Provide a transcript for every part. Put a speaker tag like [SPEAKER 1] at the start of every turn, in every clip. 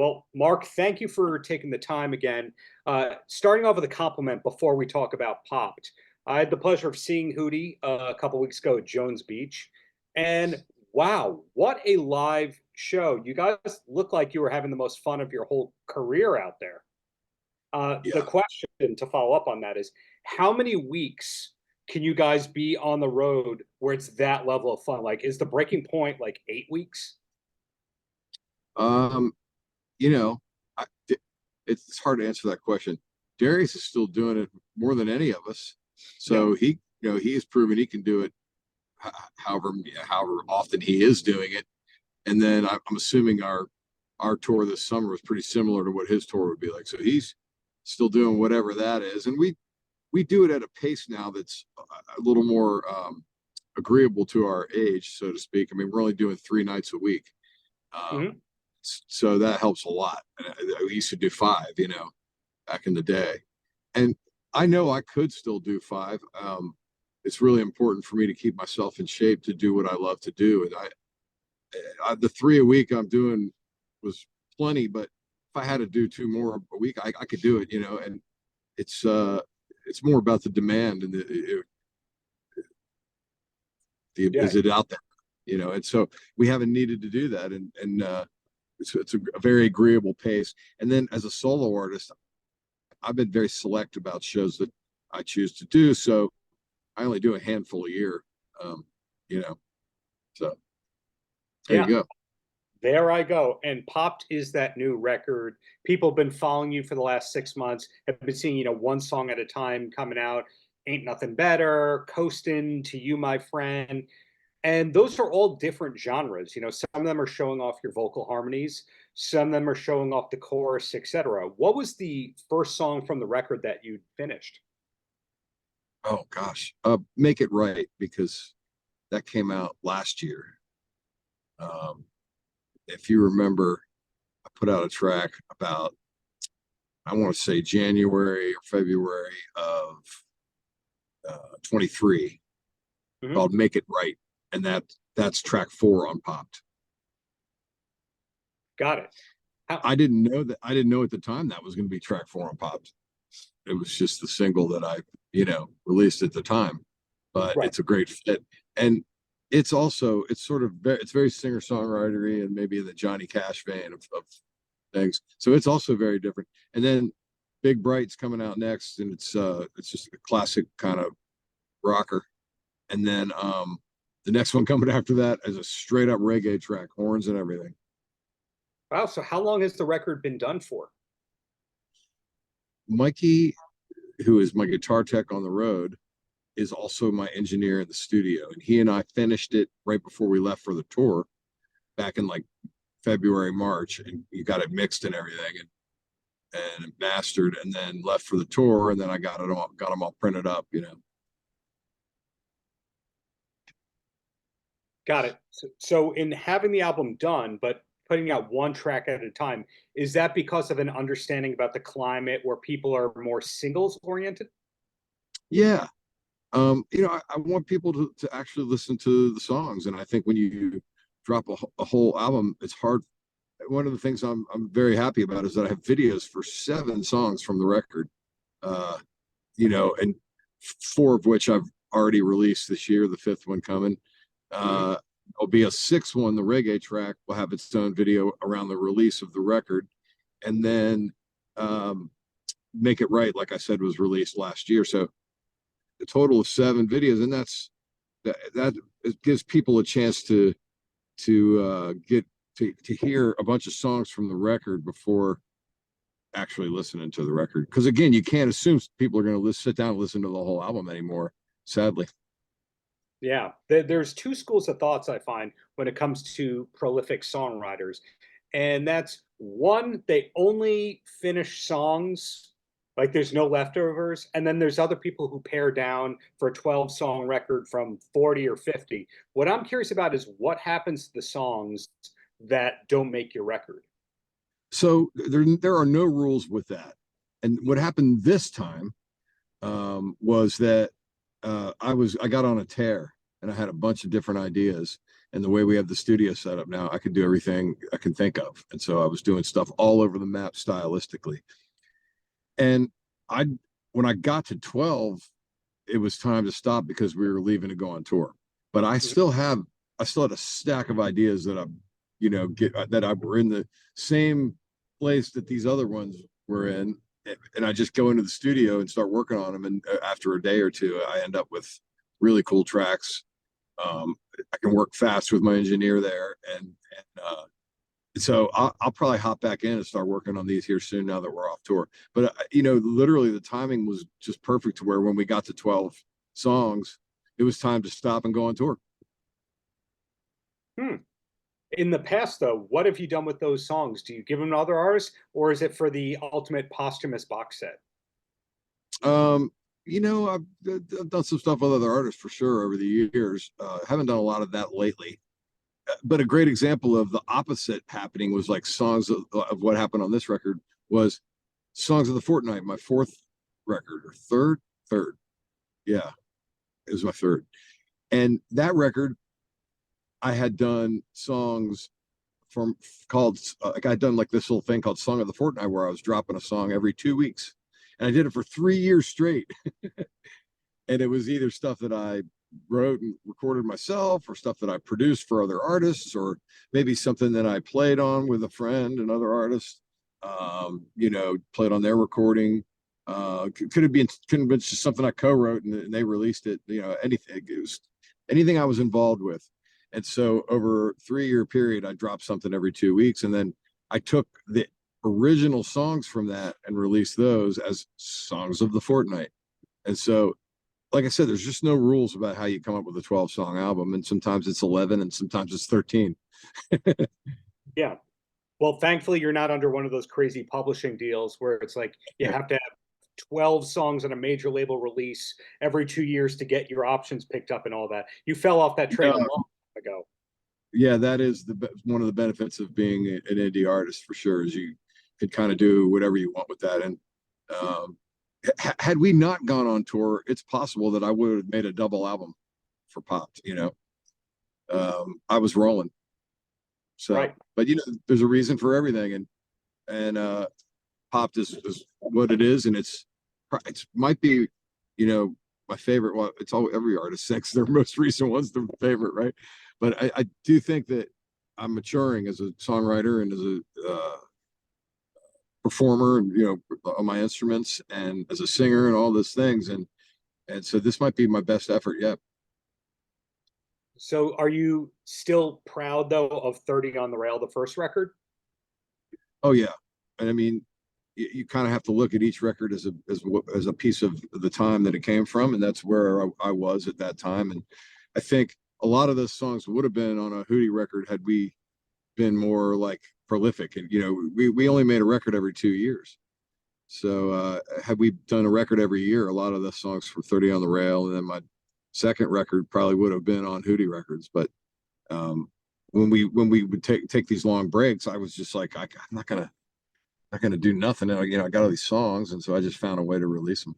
[SPEAKER 1] Well, Mark, thank you for taking the time again. Starting off with a compliment before we talk about Popped. I had the pleasure of seeing Hootie a couple weeks ago at Jones Beach, and wow, what a live show! You guys look like you were having the most fun of your whole career out there. The
[SPEAKER 2] Yeah.
[SPEAKER 1] question to follow up on that is, how many weeks can you guys be on the road where it's that level of fun? Like, is the breaking point like 8 weeks?
[SPEAKER 2] Um, you know, I, it's hard to answer that question. Darius is still doing it more than any of us.
[SPEAKER 1] Yeah.
[SPEAKER 2] So he has proven he can do it however often he is doing it. And then I'm assuming our tour this summer was pretty similar to what his tour would be like. So he's still doing whatever that is. And we do it at a pace now that's a little more agreeable to our age, so to speak. I mean, we're only doing 3 nights a week. Um,
[SPEAKER 1] Mhm.
[SPEAKER 2] so that helps a lot. We used to do five, back in the day. And I know I could still do five. It's really important for me to keep myself in shape to do what I love to do. And the 3 a week I'm doing was plenty, but if I had to do two more a week, I could do it, and it's it's more about the demand and the
[SPEAKER 1] Yeah.
[SPEAKER 2] is it out there, and so we haven't needed to do that. And it's a very agreeable pace. And then as a solo artist, I've been very select about shows that I choose to do. So I only do a handful a year, um, you know. So there you
[SPEAKER 1] Yeah.
[SPEAKER 2] go.
[SPEAKER 1] There I go. And Popped is that new record. People have been following you for the last 6 months, have been seeing, one song at a time coming out. Ain't Nothing Better, Coastin' to You, My Friend. And those are all different genres. Some of them are showing off your vocal harmonies, some of them are showing off the chorus, etc. What was the first song from the record that you finished?
[SPEAKER 2] Oh gosh, Make It Right, because that came out last year. Um, if you remember, I put out a track about, I want to say January or February of 23,
[SPEAKER 1] Mhm.
[SPEAKER 2] called Make It Right. And that's track 4 on Popped.
[SPEAKER 1] Got it. How,
[SPEAKER 2] I didn't know at the time that was going to be track 4 on Popped. It was just the single that I, released at the time. But
[SPEAKER 1] right.
[SPEAKER 2] it's a great fit. And it's sort of it's very singer-songwritery and maybe in the Johnny Cash vein of things. So it's also very different. And then Big Bright's coming out next, and it's just a classic kind of rocker. And then the next one coming after that is a straight up reggae track, horns and everything.
[SPEAKER 1] Wow. So how long has the record been done for?
[SPEAKER 2] Mikey, who is my guitar tech on the road, is also my engineer in the studio. And he and I finished it right before we left for the tour back in like February, March, and you got it mixed and everything and mastered, and then left for the tour. And then I got them all printed up.
[SPEAKER 1] Got it. So in having the album done, but putting out one track at a time, is that because of an understanding about the climate where people are more singles oriented?
[SPEAKER 2] Yeah. I want people to actually listen to the songs. And I think when you drop a whole album, it's hard. One of the things I'm very happy about is that I have videos for 7 songs from the record, uh, and 4 of which I've already released this year, the 5th one coming.
[SPEAKER 1] Mhm.
[SPEAKER 2] There'll be a 6th one, the reggae track will have its own video around the release of the record. And then Make It Right, like I said, was released last year. So a total of 7 videos, and that it gives people a chance to get to hear a bunch of songs from the record before actually listening to the record. Because again, you can't assume people are going to sit down and listen to the whole album anymore, sadly.
[SPEAKER 1] Yeah, there's two schools of thoughts I find when it comes to prolific songwriters. And that's one, they only finish songs, like there's no leftovers. And then there's other people who pare down for a 12-song record from 40 or 50. What I'm curious about is what happens to the songs that don't make your record?
[SPEAKER 2] So there are no rules with that. And what happened this time was that I got on a tear and I had a bunch of different ideas. And the way we have the studio set up now, I can do everything I can think of. And so I was doing stuff all over the map stylistically. And I, when I got to 12, it was time to stop because we were leaving to go on tour. But I still had a stack of ideas that I were in the same place that these other ones were in. And I just go into the studio and start working on them. And after a day or two, I end up with really cool tracks. I can work fast with my engineer there, and so I'll probably hop back in and start working on these here soon now that we're off tour. But literally the timing was just perfect to where when we got to 12 songs, it was time to stop and go on tour.
[SPEAKER 1] In the past, though, what have you done with those songs? Do you give them to other artists, or is it for the ultimate posthumous box set?
[SPEAKER 2] I've done some stuff with other artists for sure over the years. Haven't done a lot of that lately. But a great example of the opposite happening was like songs of what happened on this record was Songs of the Fortnight, my fourth record, or third. Yeah, it was my third. And that record, I had done songs I'd done like this little thing called Song of the Fortnight, where I was dropping a song every 2 weeks. And I did it for 3 years straight. And it was either stuff that I wrote and recorded myself, or stuff that I produced for other artists, or maybe something that I played on with a friend, another artist, played on their recording. Could have been just something I co-wrote and they released it, anything. It was anything I was involved with. And so over a 3-year period, I dropped something every 2 weeks. And then I took the original songs from that and released those as Songs of the Fortnight. And so, like I said, there's just no rules about how you come up with a 12-song album. And sometimes it's 11 and sometimes it's 13.
[SPEAKER 1] Yeah. Well, thankfully, you're not under one of those crazy publishing deals where it's like you have to have 12 songs on a major label release every 2 years to get your options picked up and all that. You fell off that train a long time ago.
[SPEAKER 2] Yeah, that is one of the benefits of being an indie artist for sure, is you could kind of do whatever you want with that. And had we not gone on tour, it's possible that I would have made a double album for Popped. I was rolling. So,
[SPEAKER 1] right.
[SPEAKER 2] But there's a reason for everything, and Popped is what it is, and it might be, my favorite. Well, it's all every artist thinks their most recent one's their favorite, right? But I do think that I'm maturing as a songwriter and as a performer, and on my instruments, and as a singer, and all those things, and so this might be my best effort yet.
[SPEAKER 1] So are you still proud, though, of 30 on the Rail, the first record?
[SPEAKER 2] Oh yeah, and I mean, you kind of have to look at each record as a piece of the time that it came from, and that's where I was at that time. And I think a lot of those songs would have been on a Hootie record had we been more like prolific. And we only made a record every 2 years. So had we done a record every year, a lot of the songs for 30 on the Rail, and then my second record probably would have been on Hootie records. But when we would take these long breaks, I was just like, I'm not gonna do nothing. I got all these songs, and so I just found a way to release them.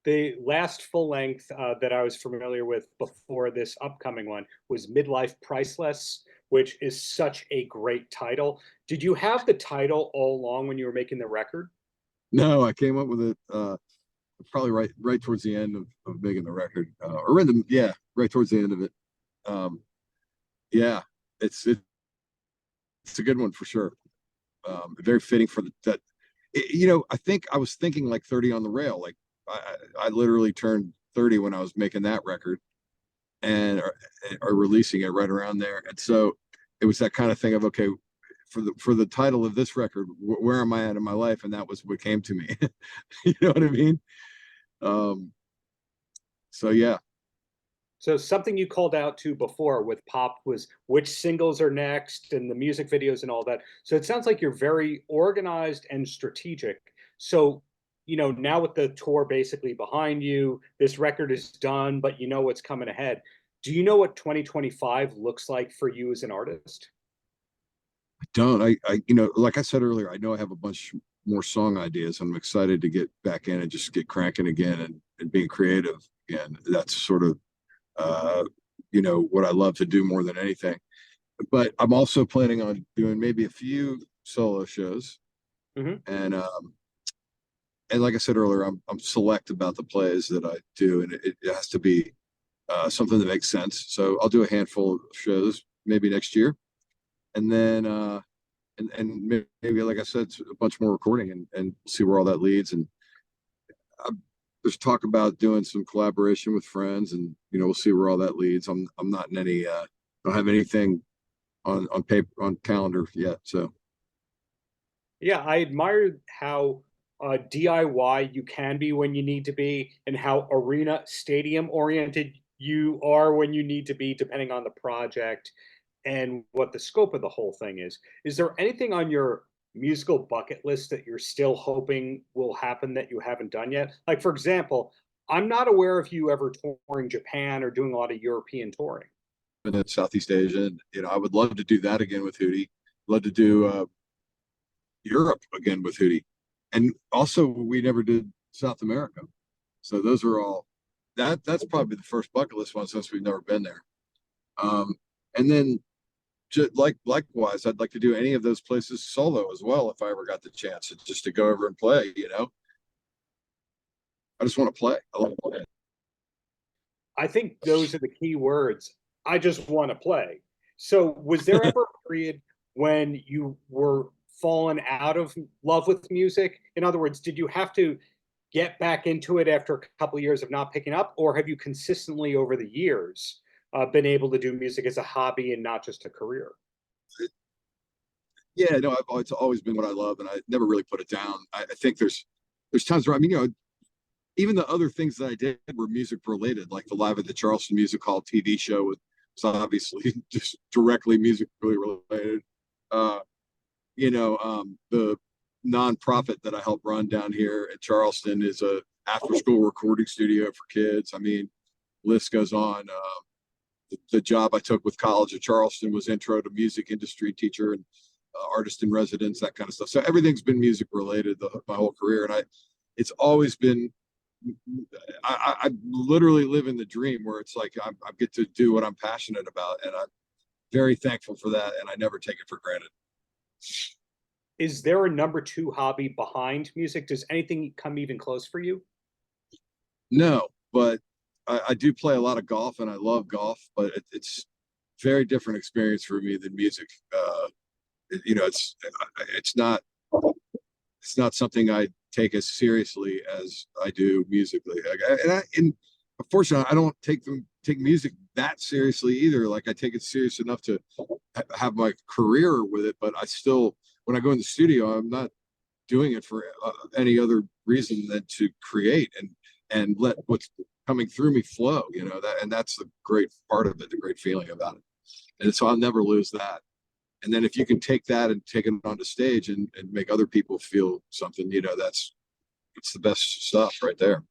[SPEAKER 1] The last full length that I was familiar with before this upcoming one was Midlife Priceless, which is such a great title. Did you have the title all along when you were making the record?
[SPEAKER 2] No, I came up with it probably right towards the end of making the record, right towards the end of it. Yeah, it's a good one for sure. Very fitting for that. I think I was thinking like 30 on the Rail. Like I literally turned 30 when I was making that record, and or releasing it right around there. And so it was that kind of thing of, okay, for the title of this record, where am I at in my life? And that was what came to me. You know what I mean? So yeah.
[SPEAKER 1] So something you called out to before with Pop was which singles are next and the music videos and all that. So it sounds like you're very organized and strategic. So, now with the tour basically behind you, this record is done, but you know what's coming ahead. Do you know what 2025 looks like for you as an artist?
[SPEAKER 2] I don't. Like I said earlier, I know I have a bunch more song ideas. I'm excited to get back in and just get cranking again, and being creative again. That's sort of what I love to do more than anything. But I'm also planning on doing maybe a few solo shows.
[SPEAKER 1] Mhm.
[SPEAKER 2] And like I said earlier, I'm select about the plays that I do, and it has to be something that makes sense. So I'll do a handful of shows maybe next year, and then and maybe, like I said, a bunch more recording, and see where all that leads. And there's talk about doing some collaboration with friends, and we'll see where all that leads. I'm not in any don't have anything on paper, on calendar yet. So
[SPEAKER 1] Yeah, I admire how DIY you can be when you need to be, and how arena stadium oriented you are when you need to be, depending on the project and what the scope of the whole thing is. Is there anything on your musical bucket list that you're still hoping will happen that you haven't done yet? Like, for example, I'm not aware of you ever touring Japan or doing a lot of European touring.
[SPEAKER 2] in Southeast Asia, and I would love to do that again with Hootie. Love to do Europe again with Hootie, and also we never did South America. So those are all that's probably the first bucket list one since we've never been there. And then just likewise, I'd like to do any of those places solo as well if I ever got the chance, just to go over and play. I just want to play. I love playing.
[SPEAKER 1] I think those are the key words. I just want to play. So, was there ever a period when you were fallen out of love with music? In other words, did you have to get back into it after a couple of years of not picking up, or have you consistently over the years been able to do music as a hobby and not just a career?
[SPEAKER 2] Yeah, no, it's always been what I love, and I never really put it down. I think there's times where, I mean, even the other things that I did were music related, like the Live at the Charleston Music Hall TV show was obviously just directly musically related. Uh, the nonprofit that I help run down here at Charleston is a after school recording studio for kids. I mean, list goes on. The job I took with College of Charleston was intro to music industry teacher and artist in residence, that kind of stuff. So everything's been music related my whole career, and it's always been. I literally live in the dream where it's like I get to do what I'm passionate about, and I'm very thankful for that, and I never take it for granted.
[SPEAKER 1] Is there a number two hobby behind music? Does anything come even close for you?
[SPEAKER 2] No, but I do play a lot of golf, and I love golf, but it's very different experience for me than music. It's not something I take as seriously as I do musically. And unfortunately, I don't take music that seriously either. Like, I take it serious enough to have my career with it, but I still, when I go in the studio, I'm not doing it for any other reason than to create and let what's coming through me flow. That's the great part of it, the great feeling about it. And so I'll never lose that. And then if you can take that and take it onto stage and make other people feel something, it's the best stuff right there.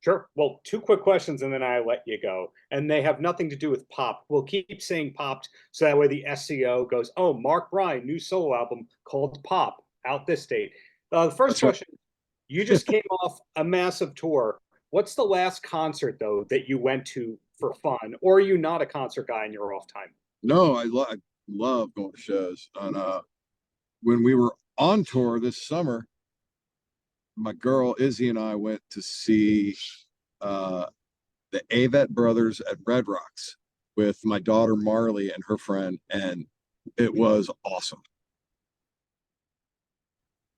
[SPEAKER 1] Sure. Well, two quick questions and then I let you go. And they have nothing to do with pop. We'll keep saying popped so that way the SEO goes, oh, Mark Bryan, new solo album called Pop, out this date. The first question, you just came off a massive tour. What's the last concert, though, that you went to for fun? Or are you not a concert guy in your off time?
[SPEAKER 2] No, I love going to shows. And when we were on tour this summer, my girl Izzy and I went to see the Avett Brothers at Red Rocks with my daughter Marley and her friend, and it was awesome.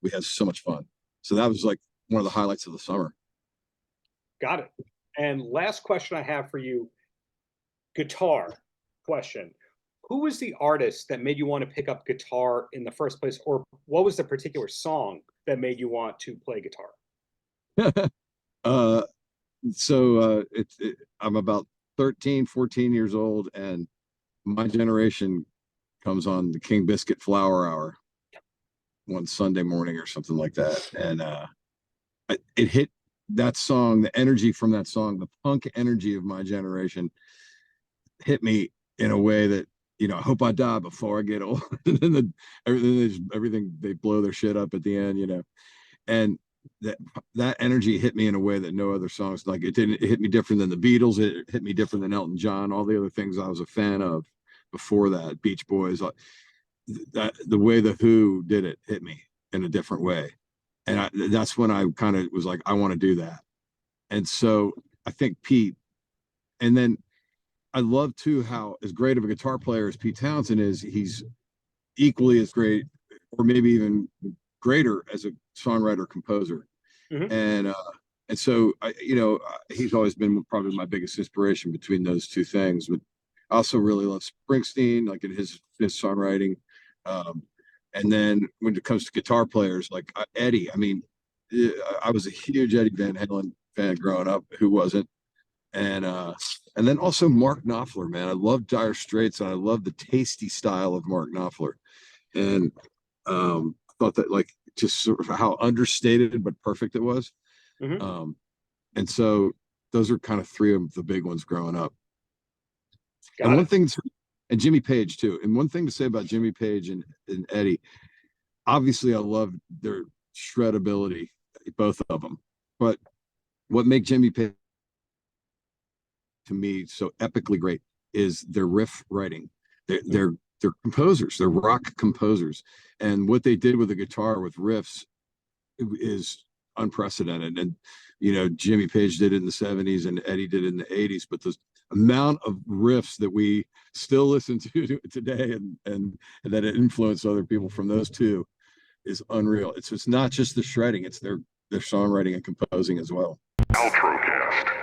[SPEAKER 2] We had so much fun. So that was like one of the highlights of the summer.
[SPEAKER 1] Got it. And last question I have for you, guitar question. Who was the artist that made you want to pick up guitar in the first place? Or what was the particular song that made you want to play guitar?
[SPEAKER 2] I'm about 13, 14 years old, and my generation comes on the King Biscuit Flower Hour one Sunday morning or something like that. And it hit that song, the energy from that song, the punk energy of my generation hit me in a way that, I hope I die before I get old. And then everything, they blow their shit up at the end, and that energy hit me in a way that no other songs, like, it didn't, it hit me different than the Beatles, it hit me different than Elton John, all the other things I was a fan of before that, Beach Boys, that the way the Who did it hit me in a different way. And that's when I kind of was like, I want to do that. And so I think Pete, and then I love too how, as great of a guitar player as Pete Townsend is, he's equally as great, or maybe even greater, as a songwriter composer.
[SPEAKER 1] Mhm.
[SPEAKER 2] And so he's always been probably my biggest inspiration between those two things. But I also really love Springsteen, like in his songwriting. And then when it comes to guitar players, like Eddie, I mean, I was a huge Eddie Van Halen fan growing up. Who wasn't? And then also Mark Knopfler, man. I love Dire Straits, and I love the tasty style of Mark Knopfler. And I thought that, like, just sort of how understated but perfect it was.
[SPEAKER 1] Mhm.
[SPEAKER 2] And so those are kind of three of the big ones growing up. And
[SPEAKER 1] Got
[SPEAKER 2] one
[SPEAKER 1] it.
[SPEAKER 2] thing, and Jimmy Page too. And one thing to say about Jimmy Page and Eddie, obviously I love their shreddability, both of them. But what makes Jimmy Page to me so epically great is their riff writing. They're composers, they're rock composers. And what they did with the guitar with riffs is unprecedented. And Jimmy Page did it in the 70s and Eddie did it in the 80s, but the amount of riffs that we still listen to today and that it influenced other people from those two is unreal. It's not just the shredding, it's their songwriting and composing as well.
[SPEAKER 3] Paltrocast.